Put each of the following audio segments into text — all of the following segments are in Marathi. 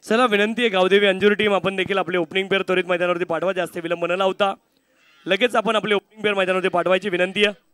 चला विनंती आहे गावदेवी अंजुरी टीम आपण देखील आपले ओपनिंग पेअर त्वरित मैदानावरती पाठवा, जास्त विलंब न लावता लगेच आपण आपले ओपनिंग पेअर मैदानावरती पाठवायची विनंती आहे.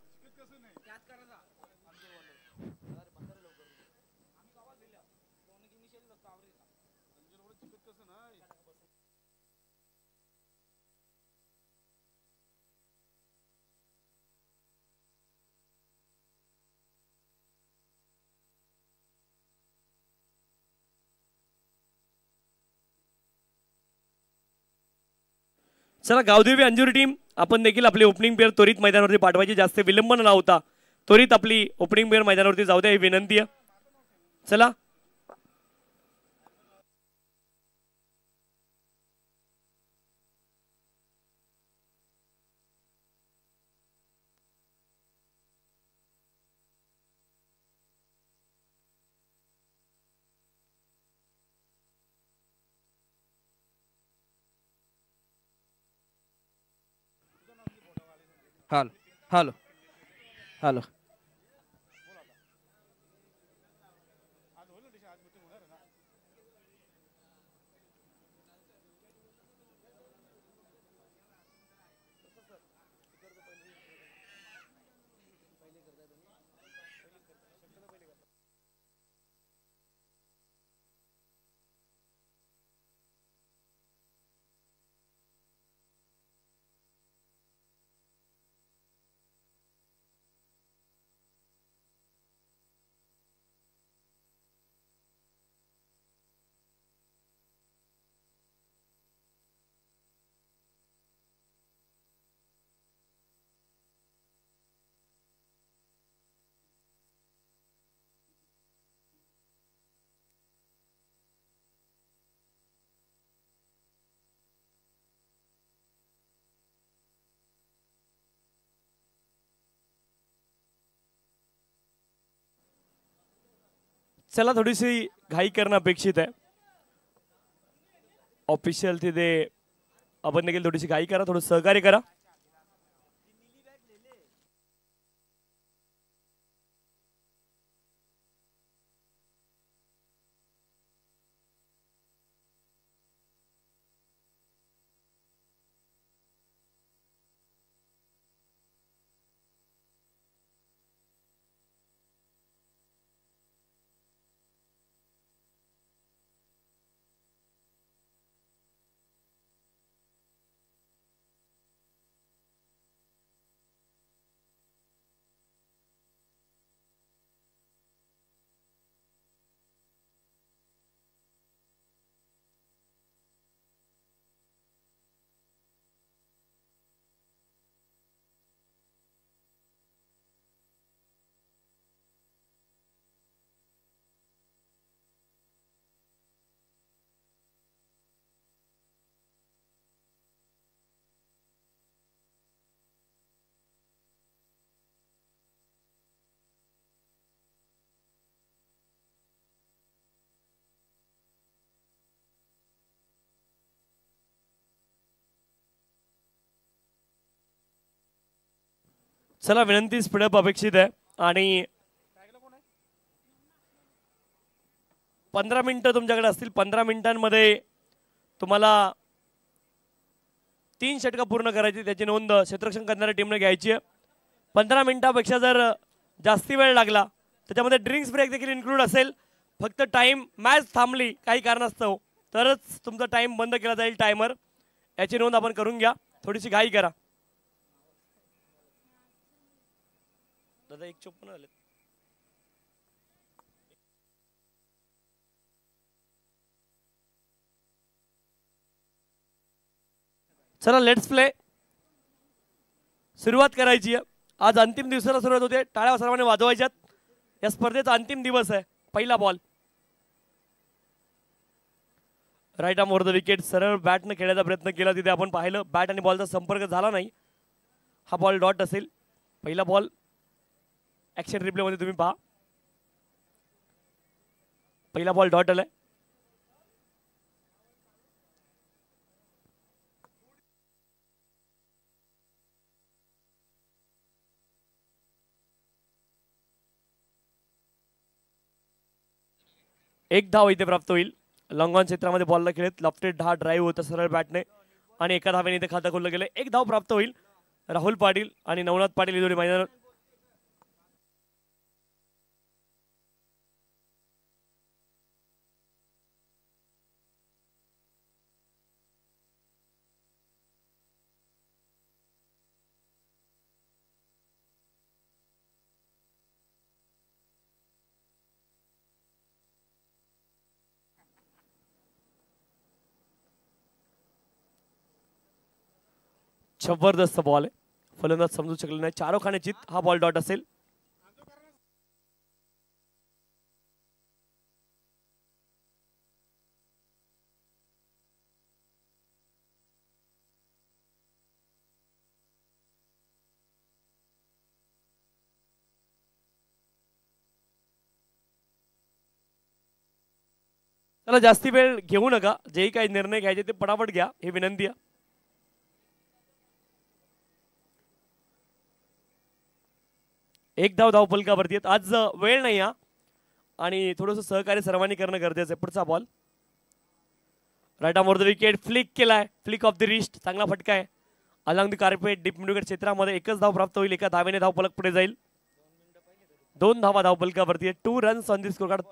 चला गावदेवी अंजुरी टीम आपण देखील आपले ओपनिंग पेअर त्वरित मैदानावरती पाठवायची, जास्त विलंब न लावता त्वरित आपली ओपनिंग पेअर मैदानावरती जाऊ द्या ही विनंती आहे. चला हॅलो हॅलो हॅलो. चला थोडीशी घाई करणं अपेक्षित आहे. ऑफिशियल तिथे आपण देखील थोडीशी घाई करा, थोडं सहकार्य करा. चला विनंती स्पीडअप अपेक्षित आहे आणि 15 मिनिटं तुमच्याकडे असतील. 15 मिनिटांमध्ये तुम्हाला 3 षटकं पूर्ण करायची, त्याची नोंद क्षेत्ररक्षण करणाऱ्या टीमने घ्यायची आहे. 15 मिनिटापेक्षा जर जास्ती वेळ लागला त्याच्यामध्ये ड्रिंक्स ब्रेक देखील इन्क्लूड असेल. फक्त टाइम मॅच थांबली काही कारणास्तव तरच तुमचा टाइम बंद केला जाईल टायमर, याची नोंद आपण करून घ्या. थोडीशी घाई करा. दादा 1:54 आले. चला लेट्स प्ले सुरुवात करायची आहे. आज अंतिम दिवसाला सुरुवात होते, टाळ्या सर्वांनी वाजवायच्यात. या स्पर्धेचा अंतिम दिवस आहे. पहिला ball right arm over the wicket, सरळ बॅटनं खेळायचा प्रयत्न केला, तिथे आपण पाहिलं बॅट आणि बॉलचा संपर्क झाला नाही. हा बॉल डॉट असेल. पहिला बॉल ॲक्शन रिप्लेमध्ये तुम्ही पहा, पहिला बॉल डॉट आलाय. एक धाव इथे प्राप्त होईल. लॉंग ऑन क्षेत्रामध्ये बॉलला खेळत लॉफ्टेड हा ड्राईव्ह होता सरळ बॅटने आणि एका धावेने इथे खातं खोललं गेलं. एक धाव प्राप्त होईल. राहुल पाटील आणि नवनाथ पाटील ही जोडी मैदानात. जबरदस्त बॉल आहे. फलंदाज समजू शकले नाही. चारोखाने चित हा बॉल डॉट असेल. त्याला जास्ती वेळ घेऊ नका. जेही काही निर्णय घ्यायचे ते पटापट घ्या ही विनंती आहे. एक धाव फलकावरती आहेत. आज वेळ नाही हा आणि थोडंसं सहकार्य सर्वांनी करणं गरजेचं आहे. पुढचा ball right arm over the wicket. Flick केलाय. Flick off the wrist. चांगला फटका आहे. Along the carpet deep midwicket क्षेत्रामध्ये एकच धाव प्राप्त होईल. एका धावेने धाव फलक पुढे जाईल. 2 धावा धाव फलकावरती आहे. 2 runs on the score card.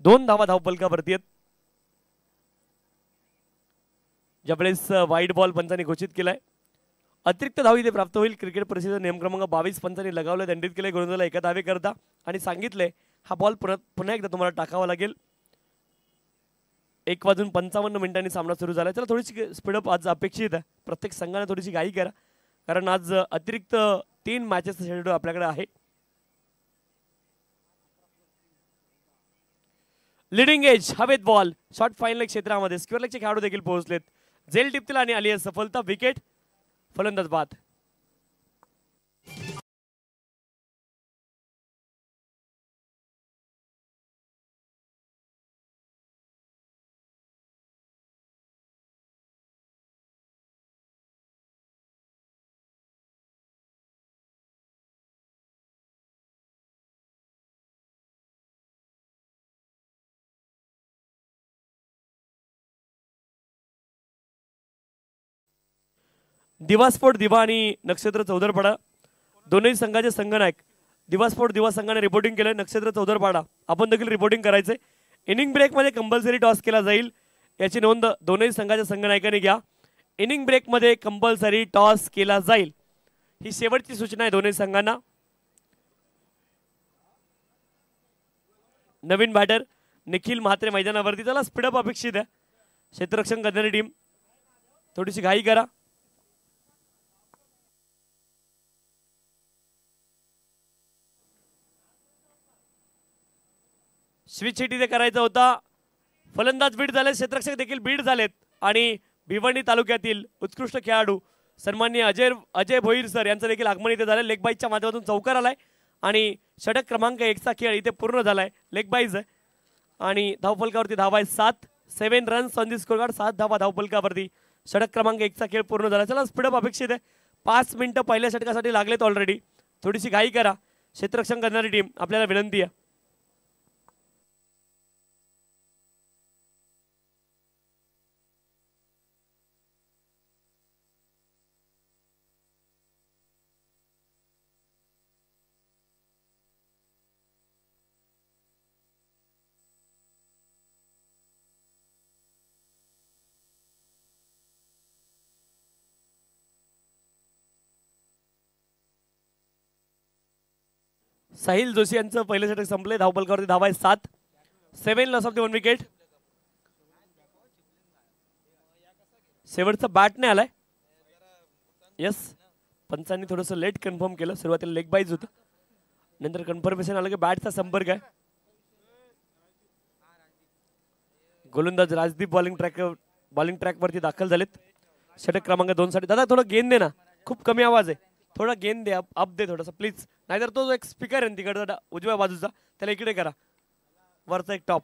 दोन धावा धाव फलकावरती आहेत. ज्यावेळेस वाईट बॉल पंचांनी घोषित केलाय. अतिरिक्त धाव इथे प्राप्त होईल. क्रिकेट परिषदेचा नियम क्रमांक 22 पंचांनी लगावले. दंडित केले गोलंदाजाला एका धावे करता आणि सांगितले हा बॉल पुन्हा एकदा तुम्हाला टाकावा लागेल. 1:55 सामना सुरू झाला. चला थोडीशी स्पीडअप आज अपेक्षित आहे. प्रत्येक संघाने थोडीशी घाई करा कारण आज अतिरिक्त 3 मॅचेसचं शेड्यूल आपल्याकडे आहे. लिडिंग एज हवेत बॉल शॉर्ट फाईन लेग क्षेत्रामध्ये स्क्वेअर लेगचे खेळाडू देखील पोहोचलेत. झेल टिपतील आणि आली आहे सफलता. विकेट. फलंदाज बाद. दिवास्फोट दिवा आणि नक्षत्र चौदरपाडा दोन्ही संघाचे संघनायक. दिवास्फोट दिवा संघाने रिपोर्टिंग केलं. नक्षत्र चौदरपाडा आपण देखील रिपोर्टिंग करायचंय. इनिंग ब्रेकमध्ये कंपल्सरी टॉस केला जाईल याची नोंद दोन्ही संघाच्या संघनायकांनी घ्या. इनिंग ब्रेकमध्ये कंपल्सरी टॉस केला जाईल ही शेवटची सूचना आहे दोन्ही संघांना. नवीन बॅटर निखिल म्हात्रे मैदानावरती. त्याला स्पीडअप अपेक्षित आहे. क्षेत्ररक्षण करणारी टीम थोडीशी घाई करा. स्विच हिट इथे करायचा होता. फलंदाज बीड झाले. क्षेत्ररक्षक देखील बीड झालेत आणि भिवंडी तालुक्यातील उत्कृष्ट खेळाडू सन्माननीय अजय भोईर सर यांचं देखील आगमन इथे झालं. लेग बाईजच्या माध्यमातून चौकार आलाय आणि षटक क्रमांक 1चा खेळ इथे पूर्ण झालाय. लेग बाईज आहे आणि धावफलकावरती धावा आहे 7. 7 runs on the score card. 7 धावा धावफलकावरती. षटक क्रमांक 1चा खेळ पूर्ण झाला. चला स्पीडअप अपेक्षित आहे. 5 मिनिटं पहिल्या षटकासाठी लागलेत ऑलरेडी. थोडीशी घाई करा. क्षेत्ररक्षण करणारी टीम आपल्याला विनंती आहे. साहिल जोशी यांचं पहिलं षटक संपले. धावफलकावरती धावा आहे 7. 7 लॉस ऑफ द 1 विकेट. शेवटचा बॅट नाही आलाय. यस पंचांनी थोडंसं लेट कन्फर्म केलं. सुरुवातीला लेग बाईज होतं नंतर कन्फर्मेशन आलं की बॅटचा संपर्क आहे. गोलंदाज राजदीप बॉलिंग ट्रॅकवरती दाखल झालेत. षटक क्रमांक 2 साठी. दादा थोडं गेंद दे ना. खूप कमी आवाज आहे. थोडा गेंद दे. अप दे थोडासा प्लीज. नाहीतर तो जो एक स्पीकर आहे तिकडचा उजव्या बाजूचा त्याला इकडे करा. वरचा एक टॉप.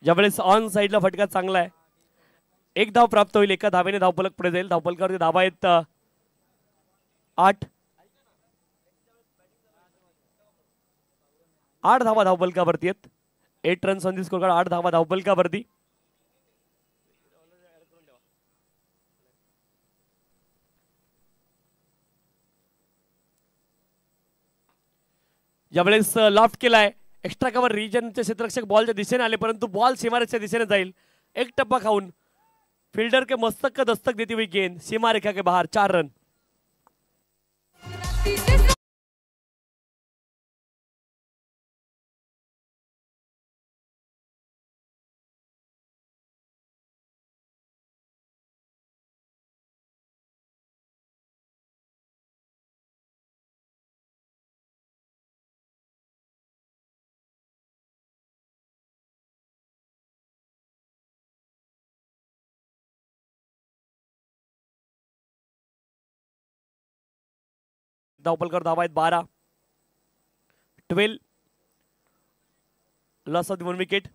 ज्यावेळेस ऑन साईडला फटका चांगला आहे. एक धाव प्राप्त होईल. एका धावेने धावफलक पुढे जाईल. धावफलकावरती धावा आहेत 8. 8 धावा धावफलकावरती आहेत. 8 runs on the score card. 8 धावा धावफलकावरती. यावेळेस लॉफ्ट केलाय. एक्स्ट्रा कव्हर रिजनचे क्षेत्ररक्षक बॉलच्या दिशेने आले परंतु बॉल सीमारेषेच्या दिशेने जाईल. एक टप्पा खाऊन फील्डर के मस्तक का दस्तक देती हुई गेंद सीमा रेखा के बाहर. 4 रन. धावफलकावर धावा आहेत 12. 12 लॉस ऑफ द 1 विकेट.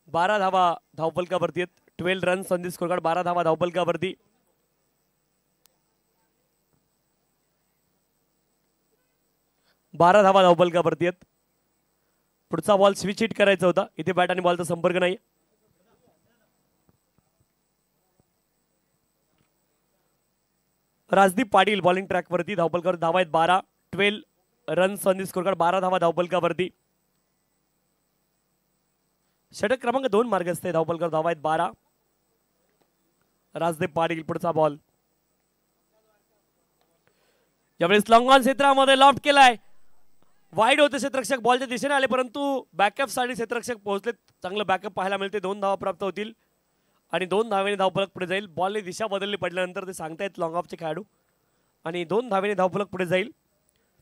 बारा धावा धावफलकावरती आहेत. 12 runs on the score card. 12 धावा धावफलकावरती. धावा धावफलकावरती आहेत. पुढचा बॉल स्विच हिट करायचा होता. इथे बॅट आणि बॉलचा संपर्क नाही. राजदीप पाटील बॉलिंग ट्रॅक वरती. धावफलकावर धावा आहेत 12. 12 runs on the score card. 12 धावा धावफलकावरती. षटक क्रमांक 2 मार्गस्थ आहे. धावफलकावर धावा आहेत 12. राजदीप पाटील पुढचा बॉल. यावेळेस लॉंग ऑन क्षेत्रामध्ये लॉफ्ट केलाय. वाईड होते क्षेत्ररक्षक बॉलच्या दिशेने आले परंतु बॅकअप साठी क्षेत्ररक्षक पोहोचले. चांगलं बॅकअप पाहायला मिळते. 2 धावा प्राप्त होतील आणि 2 धावेने धावफलक पुढे जाईल. बॉलने दिशा बदलली पडल्यानंतर ते सांगतायत लॉंग ऑफचे खेळाडू. आणि 2 धावेने धावफलक पुढे जाईल.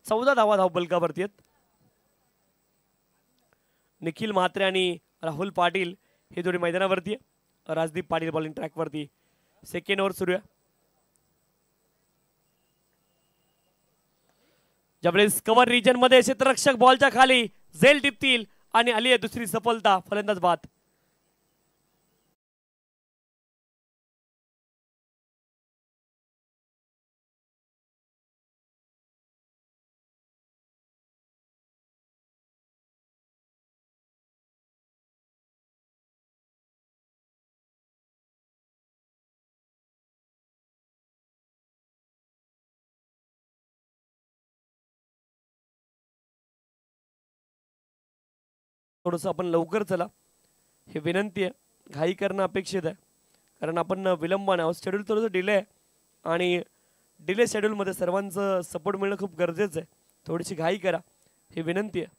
14 धावा धावफलकावरती आहेत. निखिल म्हात्रे आणि राहुल पाटील हे जोडी मैदानावरती आहे. राजदीप पाटील बॉलिंग ट्रॅक वरती. सेकंड ओव्हर सुरू आहे. ज्यावेळेस कव्हर रिजन मध्ये क्षेत्ररक्षक बॉलच्या खाली झेल टिपतील आणि आली आहे दुसरी सफलता. फलंदाज बाद. थोडंसं आपण लवकर चला हे विनंती आहे. घाई करणं अपेक्षित आहे कारण आपण विलंबाने आहोत. शेड्यूल थोडंसं डिले आहे आणि डिले शेड्यूलमध्ये सर्वांचं सपोर्ट मिळणं खूप गरजेचं आहे. थोडीशी घाई करा ही विनंती आहे.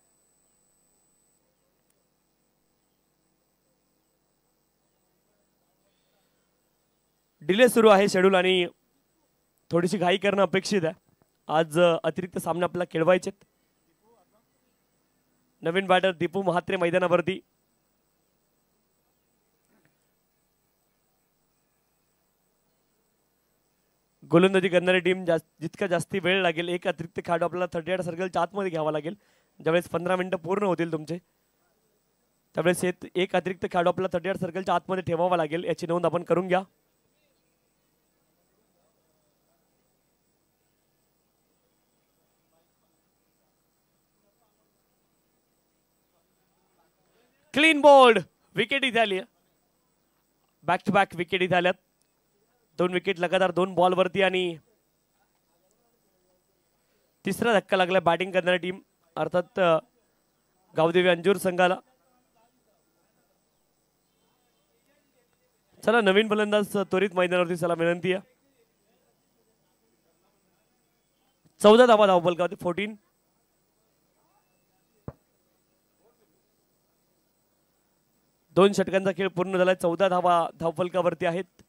डिले सुरू आहे शेड्यूल आणि थोडीशी घाई करणं अपेक्षित आहे. आज अतिरिक्त सामने आपल्याला खेळवायचे. नवीन बॅटर दीपू म्हात्रे मैदानावरती. गोलंदाजी करणारी टीम जितका जास्ती वेळ लागेल. एक अतिरिक्त खेळाडू आपल्याला 38 सर्कलच्या आतमध्ये घ्यावा लागेल. ज्यावेळेस 15 मिनिटं पूर्ण होतील तुमचे त्यावेळेस एक अतिरिक्त खेळाडू आपल्याला 38 सर्कलच्या आतमध्ये ठेवावा लागेल. याची नोंद आपण करून घ्या. Clean bowled. विकेट इथे आली. बॅक टू बॅक विकेट इथे आल्यात. 2 विकेट लगातार 2 बॉल वरती आणि तिसरा धक्का लागला बॅटिंग करणारी टीम अर्थात गावदेवी अंजूर संघाला. चला नवीन फलंदाज त्वरित मैदानावरती चला विनंती आहे. 14 धावा धावफलकावरती. 14. दोन षटकांचा खेळ पूर्ण झालाय. 14 धावा धावफलकावरती आहेत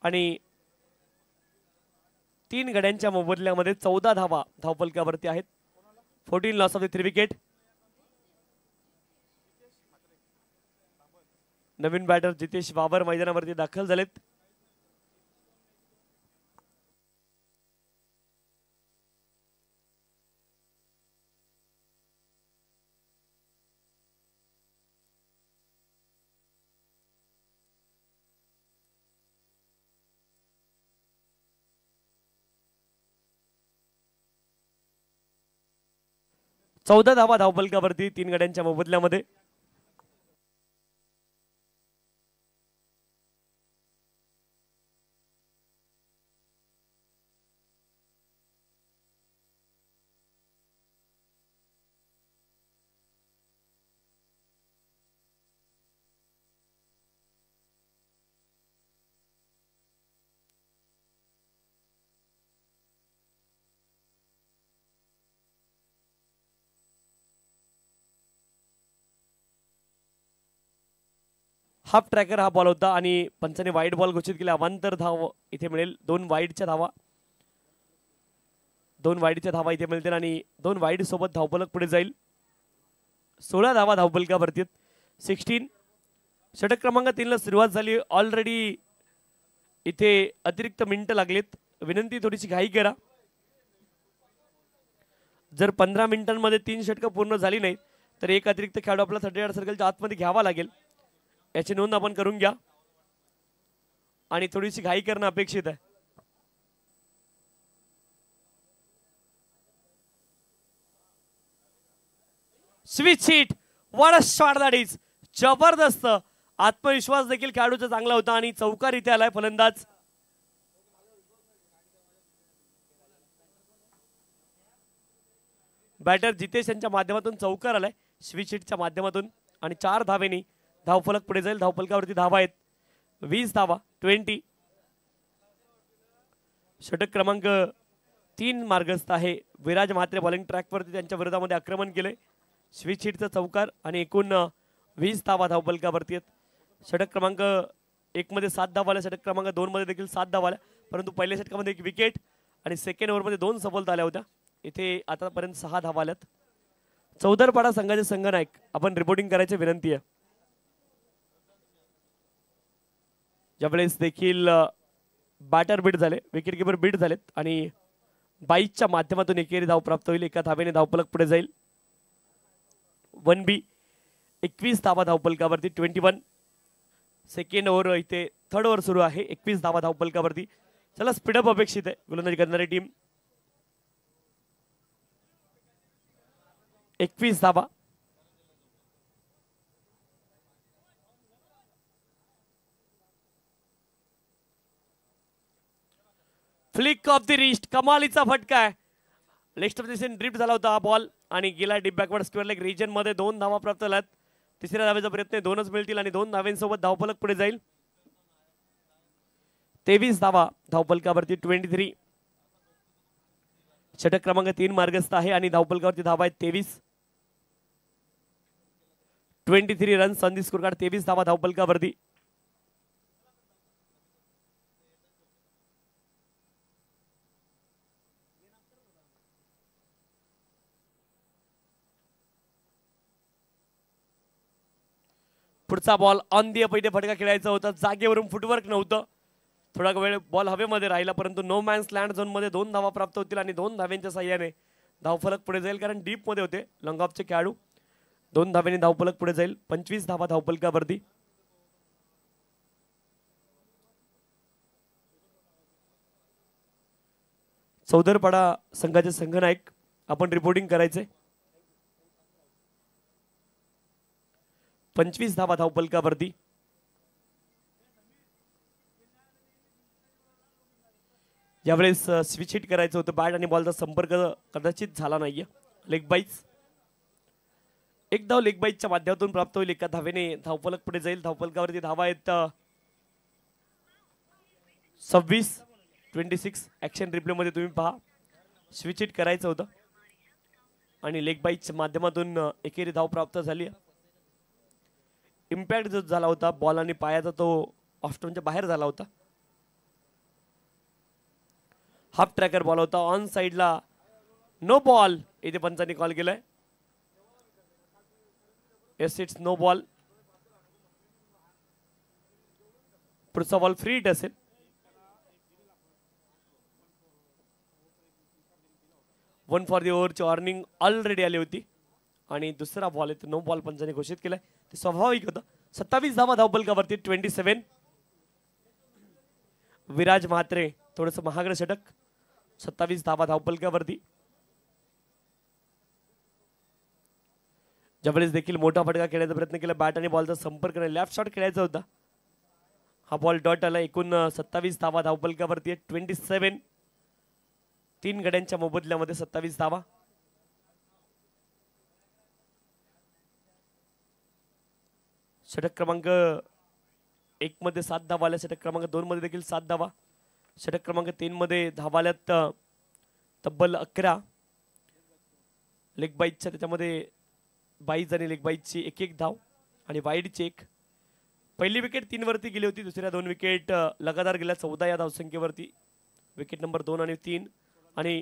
आणि 3 गड्यांच्या मोबदल्यामध्ये 14 धावा धावफलकावरती आहेत. 14 लॉस ऑफ द 3 विकेट. नवीन बॅटर जितेश बाबर मैदानावरती दाखल झालेत. 14 धावा धावफलकावरती 3 गड्यांच्या मोबदल्यामध्ये. हाफ ट्रॅकर हा बॉल होता आणि पंचाने वाईड बॉल घोषित केला. अवांतर धाव इथे मिळेल. 2 वाईडच्या धावा इथे मिळतील आणि 2 वाईड सोबत धावफलक पुढे जाईल. 16 धावा धावफलकावरती 16. षटक क्रमांक 3 ला सुरुवात झाली. ऑलरेडी इथे अतिरिक्त मिनिटं लागलीत. विनंती थोडीशी घाई करा. जर 15 मिनिटांमध्ये 3 षटकं पूर्ण झाली नाहीत तर एक अतिरिक्त खेळाडू आपला 38 सर्कलच्या आतमध्ये घ्यावा लागेल. याची नोंद आपण करून घ्या आणि थोडीशी घाई करणं अपेक्षित आहे. Switch hit. What a shot that is. जबरदस्त. आत्मविश्वास देखील खेळाडूचा चांगला होता आणि चौकार इथे आलाय. फलंदाज बॅटर जितेश यांच्या माध्यमातून चौकार आलाय स्विच हिटच्या माध्यमातून आणि 4 धावेनी धावफलक पुढे जाईल. धावफलकावरती धावा आहेत 20 धावा 20. षटक क्रमांक 3 मार्गस्थ आहे. विराज म्हात्रे बॉलिंग ट्रॅकवरती त्यांच्या विरोधामध्ये आक्रमण केले. स्विच हिटचा चौकार आणि एकूण 20 धावा धावफलकावरती आहेत. षटक क्रमांक 1 मध्ये 7 धावा आल्या. षटक क्रमांक 2 मध्ये देखील 7 धावा आल्या. परंतु पहिल्या षटकामध्ये 1 विकेट आणि सेकंड ओव्हरमध्ये 2 सफलता आल्या होत्या. इथे आतापर्यंत 6 धावा आल्यात. चौदरपाडा संघाचे संघनायक आपण रिपोर्टिंग करायची विनंती आहे. ज्यावेळेस देखील बॅटर बीट झाले, विकेट किपर बीट झालेत आणि 22च्या माध्यमातून एकेरी धाव प्राप्त होईल. 1 धावेने धावफलक पुढे जाईल. 1B 21 धावा धावफलकावरती 21. सेकंड ओव्हर इथे थर्ड ओव्हर सुरू आहे. 21 धावा धावफलकावरती. चला स्पीडअप अपेक्षित आहे गोलंदाजी करणारी टीम. 21 धावा. Flick off the wrist. कमालीचा फटका आहे. लेफ्ट पोझिशन ड्रिफ्ट झाला होता हा बॉल आणि गेला deep backward square leg region मध्ये. 2 धावा प्राप्त झाल्यात. तिसऱ्या धावेचा प्रयत्न 2च मिळतील आणि 2 धावेंसोबत धावफलक पुढे जाईल. 23 धावा धावफलकावरती 23. षटक क्रमांक 3 मार्गस्थ आहे आणि धावफलकावरती धावा आहेत 23. 23 runs on the score card. 23 धावा धावफलकावरती. पुढचा बॉल ऑन दी अप. इथे फटका खेळायचा होता. जागेवरून फुटवर्क नव्हतं. थोडा वेळ बॉल हवेमध्ये राहिला परंतु नो मॅन्स लँड झोन मध्ये 2 धावा प्राप्त होतील आणि 2 धाव्यांच्या साह्याने धावफलक पुढे जाईल. कारण डीप मध्ये होते लॉंग ऑफचे खेळाडू. 2 धाव्यांनी धावफलक पुढे जाईल. 25 धावा धावफलकावरती. चौदरपाडा संघाचे संघनायक आपण रिपोर्टिंग करायचे. 25 धावा धावफलकावरती. यावेळेस स्विच हिट करायचं होतं. बॅट आणि बॉलचा संपर्क कदाचित झाला नाहीये. लेग बाईज. 1 धाव लेग बाईजच्या माध्यमातून प्राप्त होईल. 1 धावेने धावफलक पुढे जाईल. धावफलकावरती धावा आहेत 26. 26 ऍक्शन रिप्ले मध्ये तुम्ही पहा. स्विच हिट करायचं होतं आणि लेग बाईजच्या माध्यमातून एकेरी धाव प्राप्त झाली. इम्पॅक्ट जो झाला होता बॉल आणि पायाचा तो ऑफस्टोनच्या बाहेर झाला होता. हाफ ट्रॅकर बॉल होता. ऑन साइडला नो बॉल इथे पंचांनी कॉल केलाय. Yes it's no ball. पुढचा बॉल फ्री हिट असेल. 1 फॉर दी ओव्हरची वॉर्निंग ऑलरेडी आली होती आणि दुसरा बॉल आहे नो बॉल पंचांनी घोषित केलाय. ते स्वाभाविक होतं. 27 धावा धावफलकावरती 27. विराज म्हात्रे थोडंसं महागडं षटक. 27 धावा धावफलकावरती. ज्यावेळेस देखील मोठा फटका खेळण्याचा प्रयत्न केला, बॅट आणि बॉलचा संपर्क नाही, लेफ्ट शॉट खेळायचा होता. हा बॉल डॉट आला. एकूण 27 धावा धावपलकावरती आहे. 27. 3 गड्यांच्या मोबदल्यामध्ये 27 धावा. षटक क्रमांक 1 मध्ये 7 धावा आल्या, षटक क्रमांक 2 मध्ये देखील 7 धावा, षटक क्रमांक 3 मध्ये धावा आल्यात तब्बल 11. लेग बाईटच्या त्याच्यामध्ये 22 आणि लेग बाईटची 1-1 धाव आणि वाईडची 1. पहिली विकेट 3 वरती गेली होती, दुसऱ्या 2 विकेट लगातार गेल्या 14 या धावसंख्येवरती. विकेट नंबर 2 आणि 3 आणि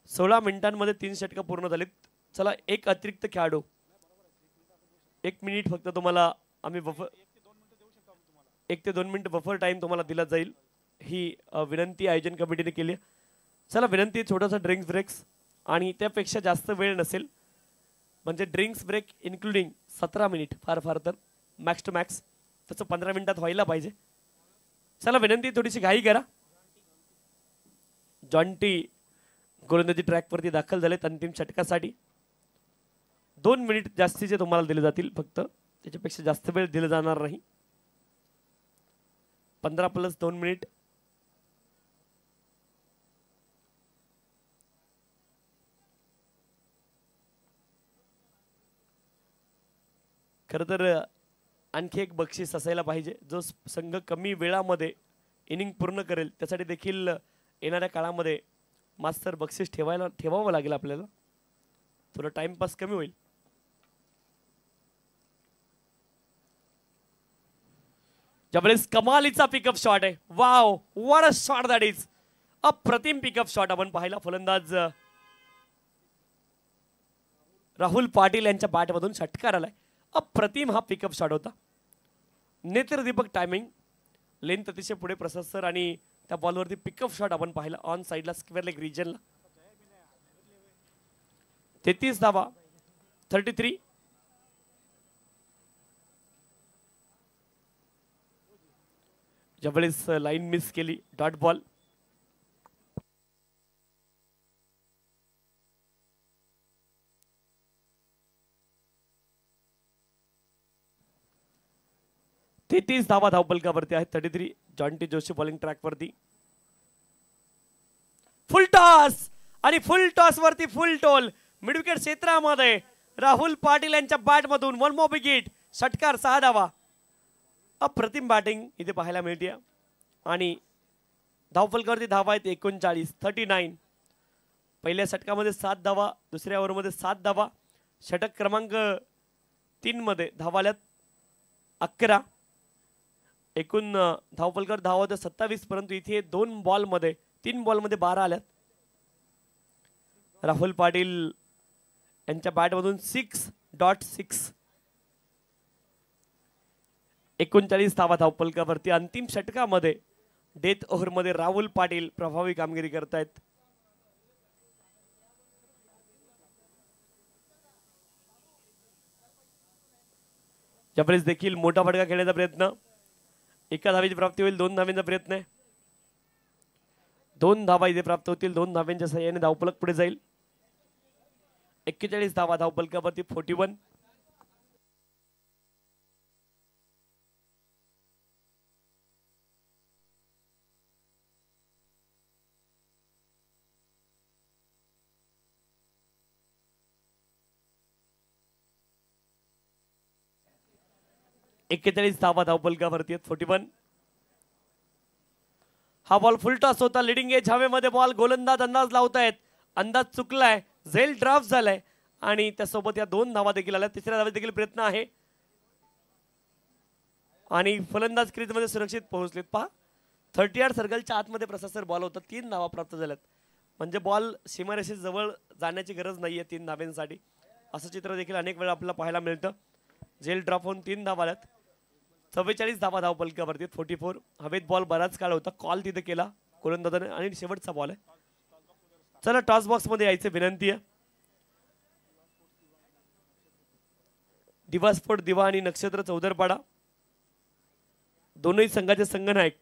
16 मिनिटांमध्ये 3 षटकं पूर्ण झालीत. चला, एक अतिरिक्त खेळाडू, 1 मिनिट फक्त तुम्हाला आम्ही 1 ते 2 मिनिट बफर टाइम तुम्हाला दिला जाईल. ही विनंती आयोजन कमिटीने केली. चला, विनंती छोटासा ड्रिंक्स ब्रेक्स आणि त्यापेक्षा जास्त वेळ नसेल, म्हणजे ड्रिंक्स ब्रेक इन्क्लुडिंग 17 मिनिट, फार फार तर मॅक्स टू मॅक्स त्याचं 15 मिनिटात व्हायला पाहिजे. चला, विनंती थोडीशी घाई करा. जॉन्टी गोलंदाजी ट्रॅकवरती दाखल झालेत अंतिम षटकासाठी. 2 मिनिट जास्तीचे तुम्हाला दिले जातील, फक्त त्याच्यापेक्षा जास्त वेळ दिला जाणार नाही. 15 + 2 मिनिट. खरं तर आणखी एक बक्षीस असायला पाहिजे. जो संघ कमी वेळामध्ये इनिंग पूर्ण करेल त्यासाठी देखील येणाऱ्या काळामध्ये मास्तर बक्षीस ठेवावं लागेल आपल्याला. थोडं टाइमपास कमी होईल. ज्यावेळेस कमालीचा पिकअप शॉट आहे. Wow, what a shot that is. अप्रतिम पिकअप शॉट आपण पाहिला. फलंदाज राहुल पाटील यांच्या बॅटमधून षटकार आलाय. अप्रतिम हा पिकअप शॉट होता. नेत्रदीपक टायमिंग, लेंथ अतिशय पुढे प्रशस्त आणि त्या बॉलवरती पिकअप शॉट आपण पाहिला ऑन साइडला, स्क्वेअर लेग रिजनला. 33 धावा, 33. ज्यावेळेस लाईन मिस केली, डॉट बॉल. तेहतीस धावा धावपलकावरती आहेत. 33. जॉन्टी जोशी बॉलिंग ट्रॅकवरती. फुल टॉस आणि फुल टॉस वरती फुल टोल मिडविकेट क्षेत्रामध्ये राहुल पाटील यांच्या बॅटमधून 1 मोर विकेट, षटकार, 6 धावा. अप्रतिम बॅटिंग इथे पाहायला मिळते आणि धावपलकावरती धावा आहेत 39, 39. पहिल्या षटकामध्ये 7 धावा, दुसऱ्या ओव्हरमध्ये 7 धावा. षटक क्रमांक 3 मध्ये धावा आल्यात 11. एकूण धावपलकावर धावा होत्या 27, परंतु इथे 3 बॉलमध्ये 12 आल्यात. राहुल पाटील यांच्या बॅटमधून 6.6. 39 धावा धावपलकावरती. अंतिम षटकामध्ये डेथ ओव्हरमध्ये राहुल पाटील प्रभावी कामगिरी करतायत. ज्यावेळेस देखील मोठा फटका खेळण्याचा प्रयत्न, 1 धावेची प्राप्ती होईल. 2 धावेंचा प्रयत्न आहे. 2 धावा इथे प्राप्त होतील. 2 धाव्यांच्या सहाय्याने धावपलक पुढे जाईल. 41 धावा धावपलकावरती, 41. धावा धावपलकावरती आहेत, 41. हा बॉल फुल टॉस होता. लिडिंग एज हवेमध्ये बॉल, गोलंदाज अंदाज लावतायत. अंदाज चुकलाय, झेल ड्राफ्ट झालाय आणि त्यासोबत या 2 धावा देखील आल्या. तिसऱ्या धावेत देखील प्रयत्न आहे आणि फलंदाज क्रीजमध्ये सुरक्षित पोहोचलेत. पहा, 30 सर्कलच्या आतमध्ये प्रशासर बॉल होता. 3 धावा प्राप्त झाल्यात. म्हणजे बॉल सीमारेषे जवळ जाण्याची गरज नाहीये 3 धाव्यांसाठी. असं चित्र देखील अनेक वेळा आपल्याला पाहायला मिळतं. झेल ड्रॉप होऊन 3 धावा आल्यात. 44 धावा धावपलकावरती, 44. हवेत बॉल बराच काळ होता. कॉल तिथे केला गोलंदाजाने आणि शेवटचा बॉल आहे. चला, टॉस बॉक्स मध्ये यायचे विनंती आहे. दिवा स्पोर्ट दिवा आणि नक्षत्र चौदरपाडा दोनही संघाचे संघनायक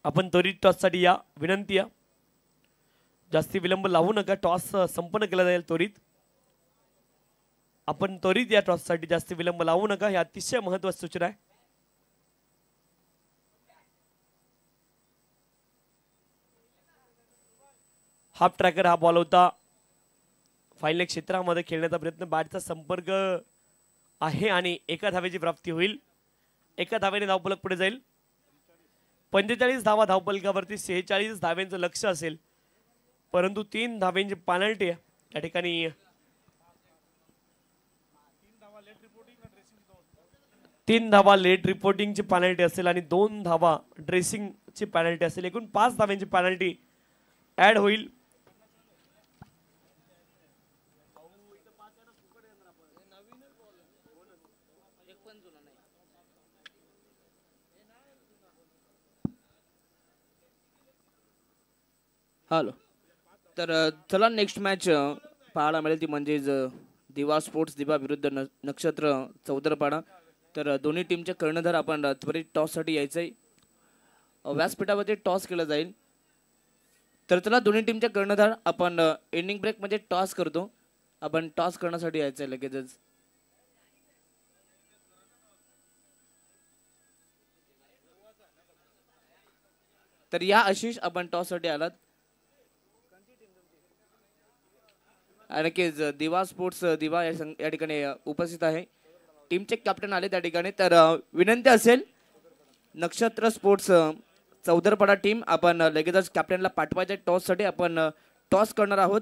आपण त्वरित टॉस साठी या. विनंती आहे, जास्ती विलंब लावू नका. टॉस संपन्न केला जाईल त्वरित. आपण त्वरित या टॉससाठी जास्त विलंब लावू नका, ही अतिशय महत्त्वाची सूचना आहे. हाफ ट्रॅकर हा बॉल होता. फाईनल क्षेत्रामध्ये खेळण्याचा प्रयत्न, बॅटचा संपर्क आहे आणि एका धावेची प्राप्ती होईल. एका धावेने धावफलक पुढे जाईल. 45 धावा धावफलकावरती 46 धाव्यांचं लक्ष असेल, परंतु 3 धाव्यांची पेनल्टी आहे या ठिकाणी. 3 धावा लेट रिपोर्टिंगची पेनल्टी असेल आणि 2 धावा ड्रेसिंगची पेनल्टी असेल. एकूण 5 धाव्यांची पेनल्टी ऍड होईल. हॅलो. तर चला नेक्स्ट मॅच पाहायला मिळेल ती म्हणजेच दिवा स्पोर्ट्स दिवा विरुद्ध नक्षत्र चौदरपाडा. तर दोन्ही टीमचे कर्णधार आपण त्वरित टॉससाठी यायचं आहे. व्यासपीठावरती टॉस केला जाईल. तर चला दोन्ही टीमचे कर्णधार आपण इनिंग ब्रेक म्हणजे टॉस करतो. आपण टॉस करण्यासाठी यायचं आहे लगेचच. तर या आशिष आपण टॉससाठी आलात. नक्कीच दिवा स्पोर्ट्स दिवा या ठिकाणी उपस्थित आहे. टीमचे कॅप्टन आले त्या ठिकाणी. तर विनंती असेल नक्षत्र स्पोर्ट्स चौदरपाडा टीम आपण लगेचच कॅप्टनला पाठवायचे टॉससाठी. आपण टॉस करणार आहोत.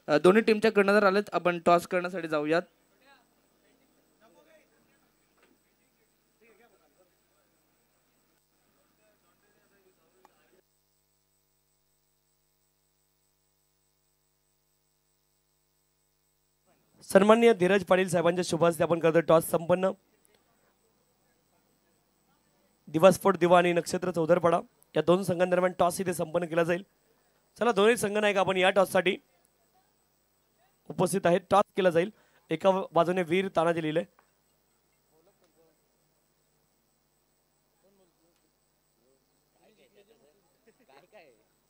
दोन्ही टीमचे कर्णधार आलेत. आपण टॉस करण्यासाठी जाऊयात. सन्माननीय धीरज पाटील साहेबांच्या शुभ हस्ते आपण करतो टॉस संपन्न. दिवा स्पोर्ट दिवा आणि नक्षत्र चौदरपाडा या दोन संघांदरम्यान टॉस इथे संपन्न केला जाईल. चला दोन्ही संघ नायक आपण या टॉससाठी उपस्थित आहेत. टॉस केला जाईल. एका बाजूने वीर तानाजी लिहिले,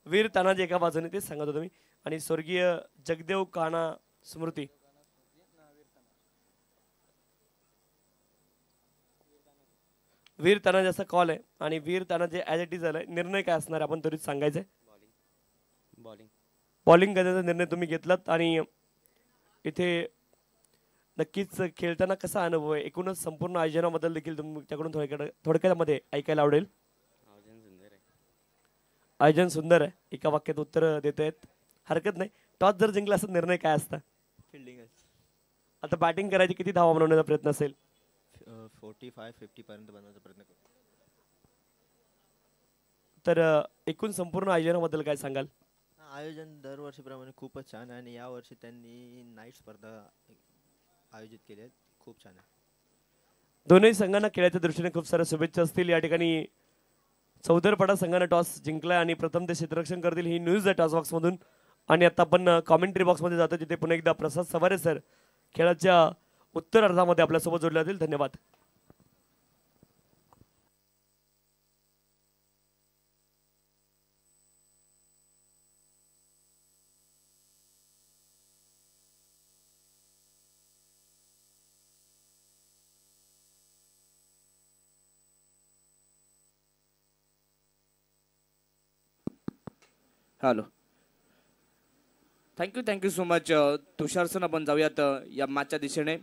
वीर तानाजी एका बाजूने, ते सांगत होतो मी, आणि स्वर्गीय जगदेव काना स्मृती. वीर तानाजी असा कॉल आहे आणि वीर तानाजी ॲज इट इज झालाय. निर्णय काय असणार आपण तरीच सांगायचंय. बॉलिंग करण्याचा निर्णय तुम्ही घेतलात आणि इथे नक्कीच खेळताना कसा अनुभव आहे, एकूणच संपूर्ण आयोजनाबद्दल देखील तुमच्याकडून थोडक्यामध्ये ऐकायला आवडेल. आयोजन सुंदर आहे. एका वाक्यात उत्तर देत आहेत, हरकत नाही. टॉस जर जिंकला असता निर्णय काय असता? फिल्डिंग. आता बॅटिंग करायची किती धावा बनवण्याचा प्रयत्न असेल? 45-50 पर्यंत बनवण्याचा प्रयत्न करतो. तर एकूण संपूर्ण आयोजनाबद्दल काय सांगाल? आयोजन दरवर्षीप्रमाणे खूपच छान आहे आणि यावर्षी त्यांनी नाईट स्पर्धा आयोजित केली आहे. खूप छान आहे. दोन्ही संघांना खेळाच्या दृष्टीने खूप साऱ्या शुभेच्छा असतील. या ठिकाणी चौदरपाडा संघाने टॉस जिंकलाय आणि प्रथम ते क्षेत्ररक्षण करतील ही न्यूज आहे टॉस बॉक्स मधून. आणि आता आपण कॉमेंट्री बॉक्स मध्ये जातो, जिथे पुन्हा एकदा प्रसाद सवारे सर खेळाच्या उत्तरार्धामध्ये आपल्यासोबत जोडले जातील. धन्यवाद. हॅलो. थँक्यू सो मच तुषार सर. आपण जाऊयात या मॅचच्या दिशेने.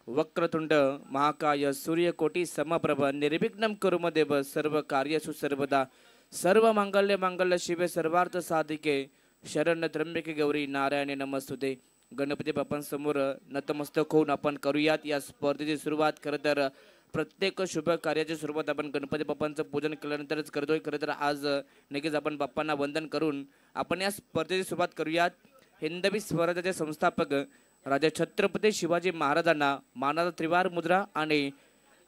वक्रतुंड महाकाय सूर्यकोटी समप्रभ निर्विघ्नं कुरु देव सर्व कार्येषु सर्वदा सर्व मांगल्य मांगल्य शिवे सर्वार्थ साधिके शरण त्र्यंबके गौरी नारायणे नमस्तुते. गणपती बाप्पांसमोर नतमस्तक होऊन आपण करूयात या स्पर्धेची सुरुवात. खरं तर प्रत्येक शुभ कार्याची सुरुवात आपण गणपती बाप्पांचं पूजन केल्यानंतरच करतोय. खरं तर आज नक्कीच आपण बाप्पांना वंदन करून आपण या स्पर्धेची सुरुवात करूयात. हिंदवी स्वराज्याचे संस्थापक राजा छत्रपती शिवाजी महाराजांना मानाचा त्रिवार मुद्रा आणि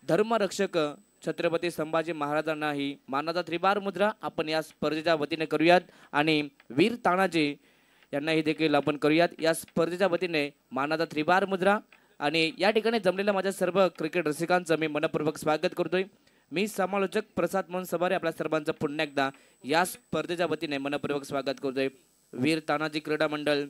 धर्मरक्षक छत्रपती संभाजी महाराजांनाही मानाचा त्रिवार मुद्रा आपण या स्पर्धेच्या वतीने करूयात. आणि वीर तानाजी यांनाही देखील आपण करूयात या स्पर्धेच्या वतीने मानाचा त्रिवार मुद्रा. आणि या ठिकाणी जमलेल्या माझ्या सर्व क्रिकेट रसिकांचं मी मनपूर्वक स्वागत करतोय. मी समालोचक प्रसाद मोहन सवारे आपल्या सर्वांचं पुन्हा एकदा या स्पर्धेच्या वतीने मनपूर्वक स्वागत करतोय. वीर तानाजी क्रीडा मंडळ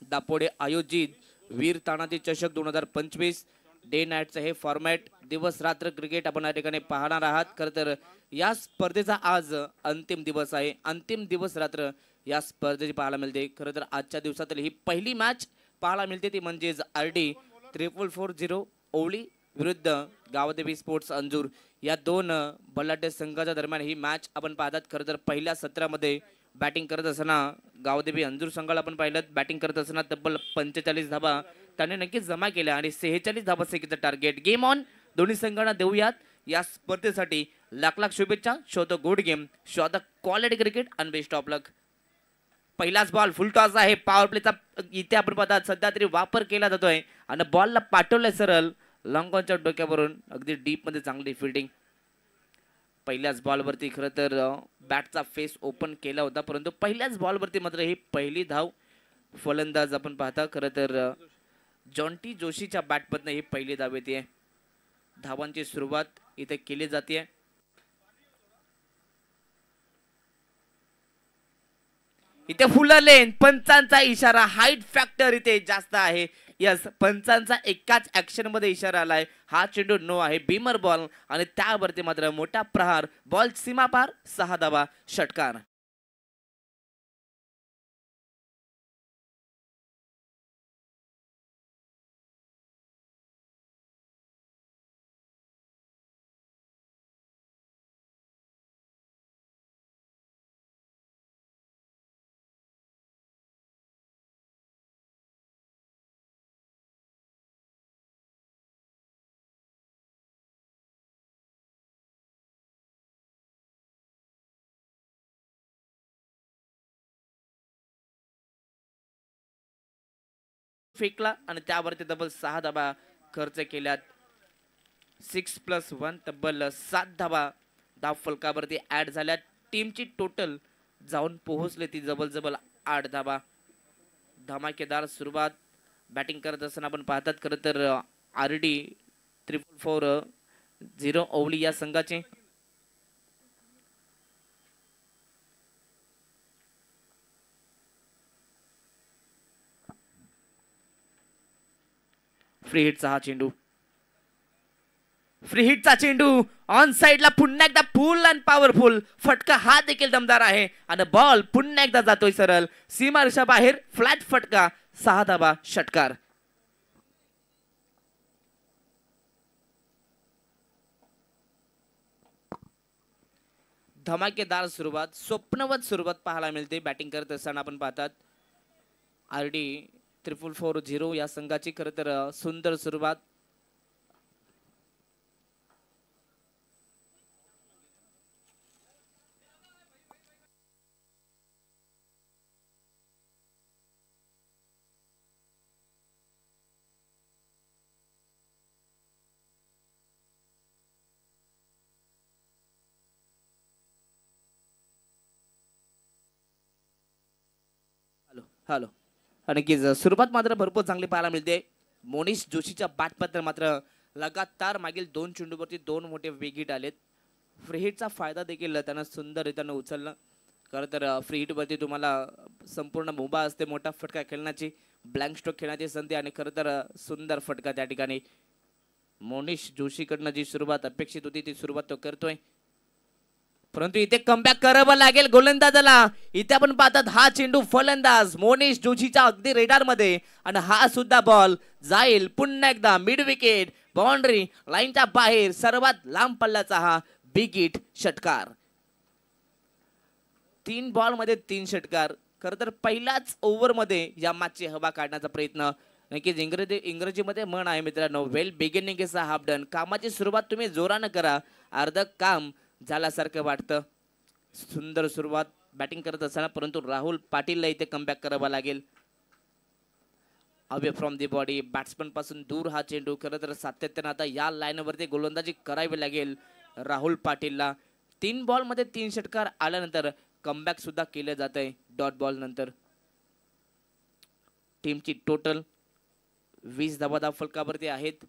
दापोडे आयोजित वीर तानाजी चषक 2025 डे नाईटचं हे फॉर्मॅट दिवस रात्र क्रिकेट आपण या ठिकाणी पाहणार आहात. खरं तर या स्पर्धेचा आज अंतिम दिवस आहे. अंतिम दिवस रात्र या स्पर्धेची पाहायला मिळते. खरं तर आजच्या दिवसातील ही पहिली मॅच पाहायला मिळते ती म्हणजेच RD 4440 ओवळी विरुद्ध गावदेवी स्पोर्ट्स अंजूर या दोन बलाढ्य संघाच्या दरम्यान ही मॅच आपण पाहतात. खरं तर पहिल्या सत्रामध्ये बॅटिंग करत असताना गावदेवी अंजूर संघाला आपण पाहिलं बॅटिंग करत असताना तब्बल 45 धाबा त्याने नक्कीच जमा केल्या आणि 46 धाबासंख्येचं टार्गेट. Game on. दोन्ही संघांना देऊयात या स्पर्धेसाठी लाख लाख शुभेच्छा. Show the good game, show the quality cricket and best of luck. पहिलाच बॉल फुल टॉस आहे. पॉवर प्लेचा इथे आपण पाहतात सध्या तरी वापर केला जातोय आणि बॉलला पाठवलंय सरळ लॉंग ऑनच्या डोक्यावरून अगदी डीप मध्ये चांगली फिल्डिंग. पहिल्याच बॉलवरती खरं तर बॅटचा फेस ओपन केला होता परंतु पहिल्याच बॉलवरती मात्र ही पहिली धाव फलंदाज आपण पाहता. खरं तर जॉन्टी जोशीच्या बॅटमधनं ही पहिली धाव येते. धावांची सुरुवात इथे केली जाते. इथे फुल लेन पंचांचा इशारा हाईट फॅक्टर इथे जास्त आहे. यस पंचांचा एकाच ऍक्शन मध्ये इशारा आलाय. हा चेंडू नो आहे बीमर बॉल आणि त्यावरती मात्र मोठा प्रहार बॉल सीमापार 6 धावा षटकार. फेकला आणि त्यावरती तब्बल 6 धाबा खर्च केल्यात. 6+1 तब्बल 7 धाबा धाव फलकावरती ऍड झाल्या. टीमची टोटल जाऊन पोहोचले ती जबल 8 धाबा. धमाकेदार सुरुवात बॅटिंग करत असताना आपण पाहतात. खरं तर RD 4440 ओवली या संघाचे फ्री हिटचा हा चेंडू. फ्री हिटचा चेंडू ऑन साइडला पुन्हा एकदा फुल अँड पॉवरफुल फटका हा देखील दमदार आहे आणि बॉल पुन्हा एकदा जातोय सरळ सीमारेषा बाहेर. फ्लॅट फटका 6 धाबा षटकार. धमाकेदार सुरुवात स्वप्नवत सुरुवात पाहायला मिळते बॅटिंग करत असताना आपण पाहतात. RD 4440 या संघाची खरं तर सुंदर सुरुवात. हॅलो नक्कीच सुरुवात मात्र भरपूर चांगली पाहायला मिळते. मोनिश जोशीच्या बॅटबद्दल मात्र लगातार मागील 2 चेंडूवरती 2 मोठे विकेट आलेत. फ्री हिटचा फायदा देखील त्यानं सुंदररीत्यानं उचलला. खरं तर फ्री हिटवरती तुम्हाला संपूर्ण मुभा असते मोठा फटका खेळण्याची, ब्लँक स्ट्रोक खेळण्याची संधी आणि खरं तर सुंदर फटका त्या ठिकाणी. मोनिश जोशीकडनं जी सुरुवात अपेक्षित होती ती सुरुवात तो करतोय परंतु इथे कमबॅक करावं लागेल गोलंदाजाला. इथे आपण पाहतात हा चेंडू फलंदाज मोनिश जोशीच्या अगदी रेडार मध्ये आणि हा सुद्धा बॉल जाईल पुन्हा एकदा मिड विकेट बाउंड्री लाईनच्या बाहेर. सर्वात लांब पल्ल्याचा हा बिग हिट षटकार. 3 बॉल मध्ये 3 षटकार. खरं तर पहिल्याच ओव्हर मध्ये या मॅचची हवा काढण्याचा प्रयत्न. नक्कीच इंग्रजीमध्ये म्हण आहे मित्रांनो, well beginning is a half done. कामाची सुरुवात तुम्ही जोरानं करा, अर्ध काम झाल्यासारखं वाटतं. सुंदर सुरुवात बॅटिंग करत असताना परंतु राहुल पाटीलला इथे कमबॅक करावा लागेल. Away from the body batsman पासून दूर हा चेंडू. खरं तर सातत्यानं आता या लाईनवरती गोलंदाजी करावी लागेल राहुल पाटीलला. 3 बॉल मध्ये 3 षटकार आल्यानंतर कमबॅक सुद्धा केलं जात आहे डॉट बॉल नंतर. टीमची टोटल 20 धावा फलकावरती आहेत.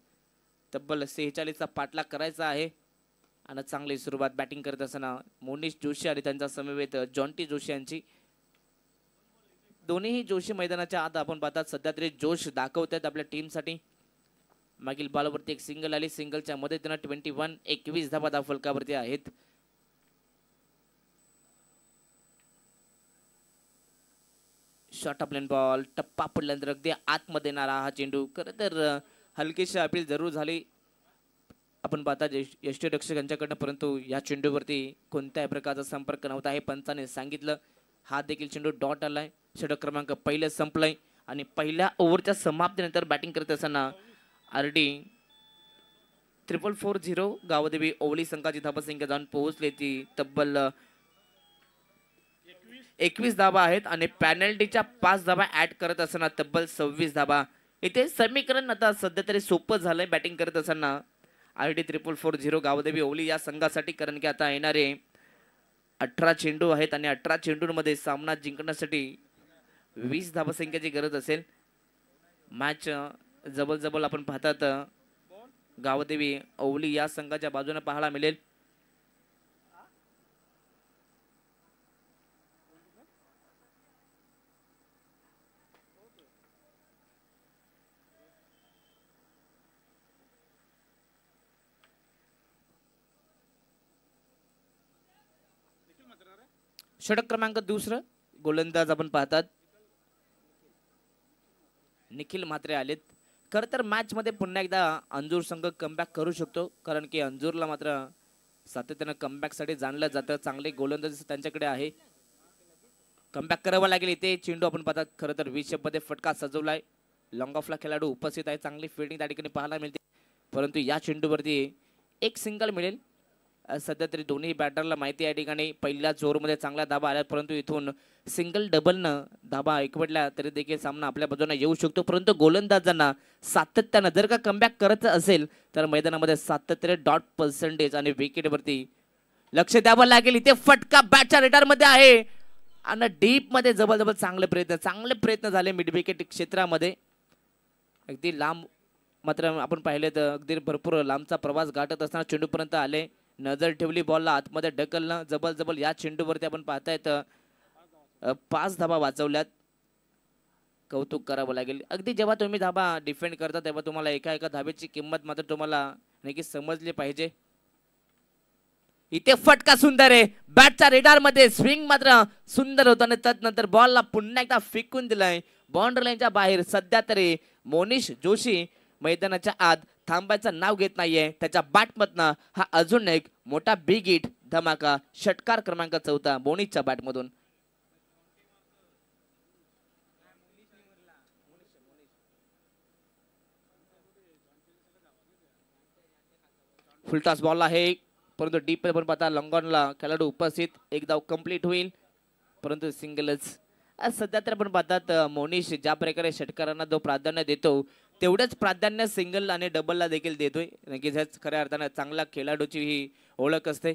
तब्बल 46चा पाठलाग करायचा आहे आणि चांगली सुरुवात बॅटिंग करत असताना मोनिश जोशी आणि त्यांच्या समवेत जॉन्टी जोशी यांची दोन्ही जोशी मैदानाच्या आत आपण पाहतात सध्या तरी जोश दाखवतात आपल्या टीमसाठी. मागील बॉलवरती एक सिंगल आली, सिंगलच्या मदतीनं 21 धाबा धाव फलकावरती आहेत. शॉर्ट ऑफ लेन बॉल, टप्पा पडल्यानंतर अगदी आतमध्ये येणारा हा चेंडू. खरं तर हलकीशी अपील जरूर झाली आपण पाहता यष्टीरक्षक यांच्याकडनं, परंतु या चेंडूवरती कोणत्याही प्रकारचा संपर्क नव्हता हे पंचाने सांगितलं. हा देखील चेंडू डॉट आलाय. षटक क्रमांक पहिलं संपलंय आणि पहिल्या ओव्हरच्या समाप्तीनंतर बॅटिंग करत असताना RD 444 गावदेवी ओवली संघाची धावसंख्या जाऊन पोहोचली ती तब्बल 21 धाबा आहेत आणि पॅनल्टीच्या 5 धाबा ऍड करत असताना तब्बल 26 धाबा. इथे समीकरण आता सध्या तरी सोपं झालंय बॅटिंग करत असताना RD 444 गावदेवी ओवली या संघासाठी, कारण की आता येणारे 18 चेंडू आहेत आणि 18 चेंडूंमध्ये सामना जिंकण्यासाठी 20 धावसंख्येची गरज असेल. मॅच जबल आपण पाहतात गावदेवी ओवली या संघाच्या बाजूने पाहायला मिळेल. षटक क्रमांक दुसरं गोलंदाज आपण पाहतात निखिल म्हात्रे आलेत. खरं तर मॅच मध्ये पुन्हा एकदा अंजूर संघ कमबॅक करू शकतो, कारण की अंजूरला मात्र सातत्यानं कमबॅक साठी जाणलं जातं. चांगले गोलंदाज त्यांच्याकडे आहे. कमबॅक करावं लागेल. इथे चेंडू आपण पाहतात खरं तर विशेप मध्ये फटका सजवलाय. लॉंग ऑफला खेळाडू उपस्थित आहे. चांगली फिल्डिंग त्या ठिकाणी पाहायला मिळते, परंतु या चेंडूवरती एक सिंगल मिळेल. सध्या तरी दोन्ही बॅटरला माहिती आहे ठिकाणी पहिल्याच ओव्हरमध्ये चांगला धाबा आला, परंतु इथून सिंगल डबलनं धाबा एकवटला तरी देखील सामना आपल्या बाजूने येऊ शकतो. परंतु गोलंदाजांना सातत्यानं जर का कमबॅक करायचं असेल तर मैदानामध्ये सातत्याने डॉट पर्सेंटेज आणि विकेटवरती लक्ष द्यावं लागेल. इथे फटका बॅटच्या रेडारमध्ये आहे आणि डीप मध्ये जबरदस्त चांगले प्रयत्न झाले मिड विकेट क्षेत्रामध्ये. अगदी लांब मात्र आपण पाहिले तर अगदी भरपूर लांबचा प्रवास गाठत असताना चेंडूपर्यंत आले. नजर ठेवली बॉलला आतमध्ये ढकलणं जबल या चेंडूवरती आपण पाहतायत 5 धाबा वाचवल्यात. कौतुक करावं लागेल. अगदी जेव्हा तुम्ही धाबा डिफेंड करता तेव्हा तुम्हाला एका धाबेची किंमत मात्र तुम्हाला नक्की समजली पाहिजे. इथे फटका सुंदर आहे. बॅटच्या रेडार मध्ये स्विंग मात्र सुंदर होता आणि त्यानंतर बॉलला पुन्हा एकदा फेकून दिलाय बाउंड्री लाईनच्या बाहेर. सध्या तरी मोनिश जोशी मैदानाच्या आत थांबायचं नाव घेत नाहीये. त्याच्या बॅटमधनं हा अजून एक मोठा बिग हिट धमाका. षटकार क्रमांक 4 मोनिशच्या बॅटमधून. फुलटॉस बॉल आहे, परंतु डीप पण पाहता लॉंगॉनला खेळाडू उपस्थित. एक धाव कंप्लीट होईल, परंतु सिंगलच. सध्या तर आपण पाहतात मोनिश ज्या प्रकारे षटकारांना जो प्राधान्य देतो तेवढंच प्राधान्य सिंगल आणि डबलला देखील देतोय. नक्कीच खऱ्या अर्थानं चांगला खेळाडूची ही ओळख असते.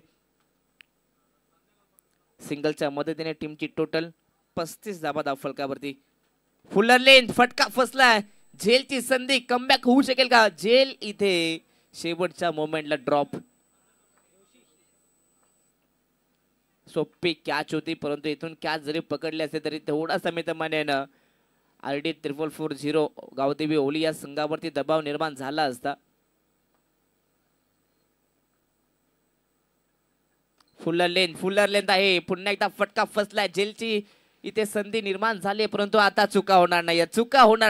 सिंगलच्या मदतीने टीमची टोटल 35 धाबा धाव फलकावरती. फुलर लेन फटका फसलाय. झेलची संधी कमबॅक होऊ शकेल का? झेल इथे शेवटच्या मोमेंटला ड्रॉप. सोपी कॅच होती, परंतु इथून कॅच जरी पकडली असते तरी तेवढा मितमान्यानं RD 444 गावदेवी ओवली या संघावरती दबाव निर्माण झाला असता. फुलर लेंथ आहे. पुन्हा एकदा फटका फसलाय. झेलची इथे संधी निर्माण झाली, परंतु आता चुका होणार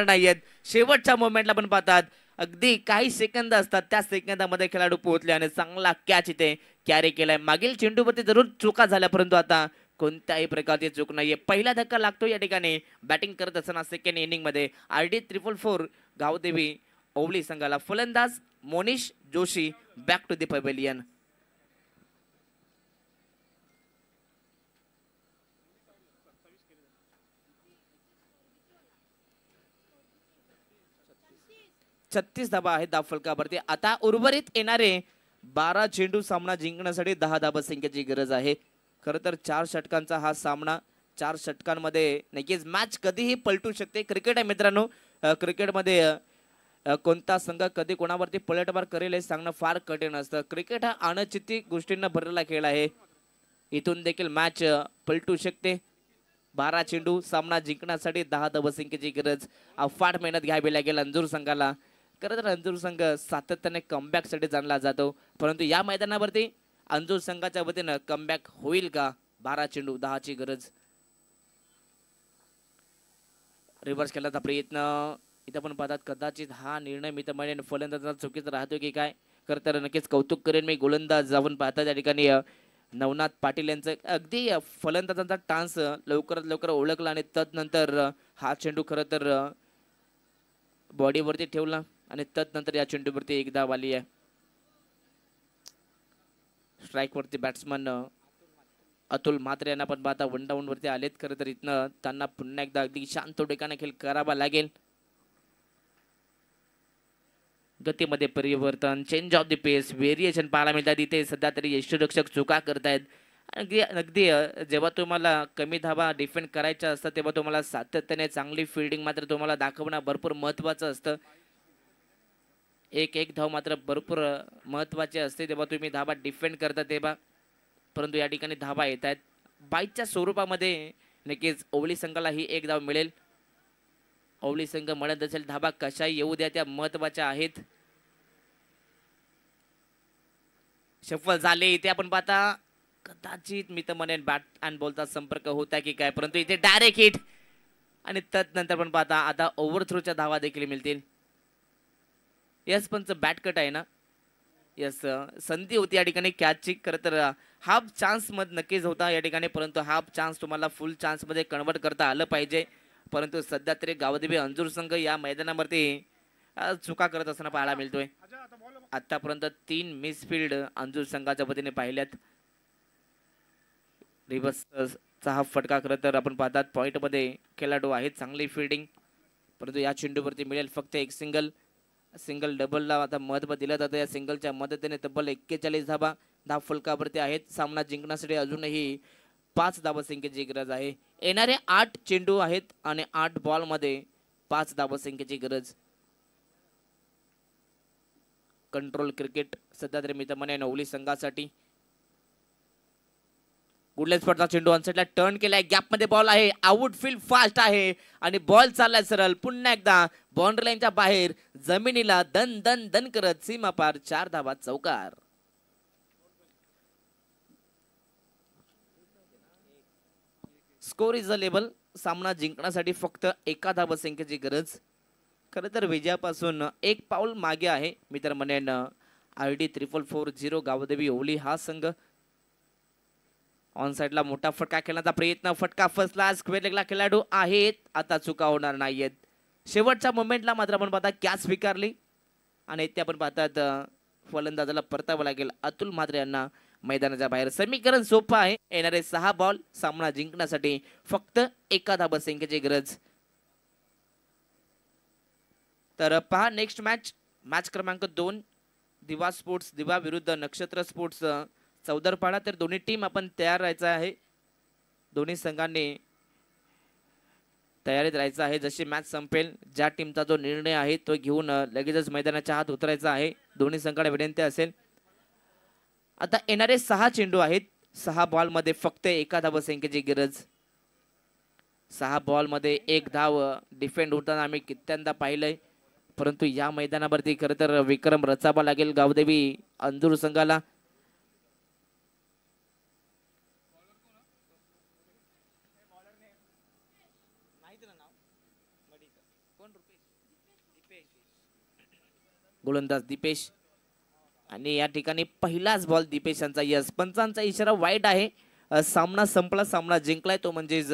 नाहीयेत. शेवटच्या मोमेंटला पण पाहतात अगदी काही सेकंद असतात, त्या सेकंदामध्ये खेळाडू पोहोचले आणि चांगला कॅच इथे कॅरी केलाय. मागील चेंडूवरती जरूर चुका झाल्या, परंतु आता कोणत्याही प्रकारची चूक नाहीये. पहिला धक्का लागतो या ठिकाणी बॅटिंग करत असताना सेकंड इनिंग मध्ये RD 444 गावदेवी ओवली संघाला. फलंदाज Monish Joshi back to the pavilion. छत्तीस धाबा आहेत धाव फलकावरती. आता उर्वरित येणारे 12 चेंडू सामना जिंकण्यासाठी 10 धाबा संख्येची गरज आहे. खरं तर 4 षटकांचा हा सामना. 4 षटकांमध्ये नक्कीच मॅच कधीही पलटू शकते. क्रिकेट आहे मित्रांनो. क्रिकेटमध्ये कोणता संघ कधी कोणावरती पलटवार करेल हे सांगणं फार कठीण असतं. क्रिकेट हा अनिश्चित गोष्टींना भरलेला खेळ आहे. इथून देखील मॅच पलटू शकते. 12 चेंडू, सामना जिंकण्यासाठी 10 धावसंख्येची गरज. अफाट मेहनत घ्यावी लागेल अंजूर संघाला. खरं तर अंजूर संघ सातत्याने कमबॅकसाठी जाणला जातो, परंतु या मैदानावरती अंजूर संघाच्या वतीनं कमबॅक होईल का? 12 चेंडू 10 ची गरज. रिव्हर्स केल्याचा प्रयत्न इथं पण पाहतात. कदाचित हा निर्णय मी तर म्हणेन फलंदाजाचा चुकीचा राहतो की काय. खरं तर नक्कीच कौतुक करेन मी गोलंदाज जाऊन पाहतात या ठिकाणी नवनाथ पाटील यांचं अगदी फलंदाजांचा टान्स लवकरात लवकर ओळखला आणि तदनंतर हा चेंडू खरं तर बॉडीवरती ठेवला आणि तदनंतर या चेंडूवरती एक धाव आली आहे. स्ट्राईक वरती बॅट्समन अतुल म्हात्रे यांना पण पाहता वन डाऊन वरती आलेत. खरं तर इथनं त्यांना पुन्हा एकदा अगदी शांत ठिकाणी खेळ करावा लागेल. गतीमध्ये परिवर्तन, change of the pace, variation पाहायला मिळतात इथे. सध्या तरी यष्टीरक्षक चुका करतायत. अगदी अगदी जेव्हा तुम्हाला कमी धावा डिफेंड करायच्या असतात तेव्हा तुम्हाला सातत्याने चांगली फिल्डिंग मात्र तुम्हाला दाखवणं भरपूर महत्त्वाचं असतं. एक धाव मात्र भरपूर महत्त्वाची असते तेव्हा तुम्ही धावा डिफेंड करता तेव्हा. परंतु या ठिकाणी धावा येत आहेत बाईच्या स्वरूपामध्ये. नक्कीच ओवली संघाला ही एक धाव मिळेल. ओवली संघ म्हणत असेल धाबा कशाही येऊ द्या त्या महत्वाच्या आहेत. सफल झाले इथे आपण पाहता. कदाचित मी तर म्हणेन बॅट अँड बॉलचा संपर्क होता की काय, परंतु इथे डायरेक्ट हिट आणि तदनंतर पण पाहता आता ओव्हरथ्रोच्या धावा देखील मिळतील. यस पंच बॅट कट आहे ना. यस संधी होती या ठिकाणी कॅचची. खरं तर हाफ चान्स मध्ये नक्कीच होता या ठिकाणी, परंतु हाफ चान्स तुम्हाला फुल चान्स मध्ये कन्वर्ट करता आलं पाहिजे. परंतु सध्या तरी गावदेवी अंजूर संघ या मैदानावरती चुका करत असताना पाहायला मिळतोय. आतापर्यंत 3 मिसफील्ड अंजूर संघाच्या वतीने पाहिल्यात. रिव्हर्सचा हा फटका खरं तर आपण पाहतात पॉइंट मध्ये खेळाडू आहेत, चांगली फिल्डिंग. परंतु या चेंडूवरती मिळेल फक्त एक सिंगल डबलला आता महत्त्व दिलं जातं. या सिंगलच्या मदतीने तब्बल 41 धावा धाव फलकावरती आहेत. सामना जिंकण्यासाठी अजूनही 5 धावसंख्येची गरज आहे. येणारे 8 चेंडू आहेत आणि 8 बॉल मध्ये 5 धावसंख्येची गरज. कंट्रोल क्रिकेट सध्या तरी मी तर म्हणेन ओवली संघासाठी. गुडलेस स्पॉटचा चेंडू ऑनसाइडला टर्न केलाय. गॅप मध्ये बॉल आहे. आउटफील्ड फास्ट आहे आणि बॉल चाललाय सरळ. पुन्हा एकदा बाउंड्री लाईनच्या बाहेर जमिनीला दन दन दन करत सीमा पार 4 धावा चौकार. Score is a label. सामना जिंकण्यासाठी फक्त 1 धावसंख्येची गरज. खरं तर विजयापासून 1 पाऊल मागे आहे मी तर म्हणेन ID 4440 गावदेवी ओवली हा संघ. ऑन साइडला मोठा फटका खेळण्याचा प्रयत्न. फटका फसला. स्क्वेअर लेगला खेळाडू आहेत. आता चुका होणार नाहीयेत. शेवटच्या मोमेंटला मात्र आपण पाहता कॅच स्वीकारली आणि ते आपण पाहतात फलंदाजाला परतावं लागेल अतुल म्हात्रे यांना मैदानाच्या बाहेर. समीकरण सोपं आहे. येणारे 6 बॉल सामना जिंकण्यासाठी फक्त 1 धावसंख्येची गरज. तर पहा नेक्स्ट मॅच क्रमांक 2 दिवा स्पोर्ट्स दिवा विरुद्ध नक्षत्र स्पोर्ट्स चौदरपाडा. तर दोन्ही टीम आपण तयार राहायचं आहे. दोन्ही संघांनी तयारीत राहायचं आहे. जशी मॅच संपेल ज्या टीमचा जो निर्णय आहे तो घेऊन लगेचच मैदानाच्या आत उतरायचा आहे. दोन्ही संघांना विनंती असेल. आता येणारे 6 चेंडू आहेत. 6 बॉल मध्ये फक्त 1 धावसंख्येची गरज. 6 बॉल मध्ये 1 धाव डिफेंड होताना आम्ही कित्यंदा पाहिलंय, परंतु या मैदानावरती खरं तर विक्रम रचावा लागेल गावदेवी अंजूर संघाला. गोलंदाज दीपेश आणि या ठिकाणी पहिलाच बॉल दीपेश यांचा. यस पंचांचा इशारा वाईट आहे. सामना संपला. सामना जिंकलाय तो म्हणजेच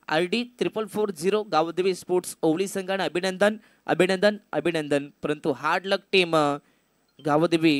ID 4440 गावदेवी स्पोर्ट्स ओवली संघाने अभिनंदन अभिनंदन अभिनंदन. परंतु हार्ड लक टीम गावदेवी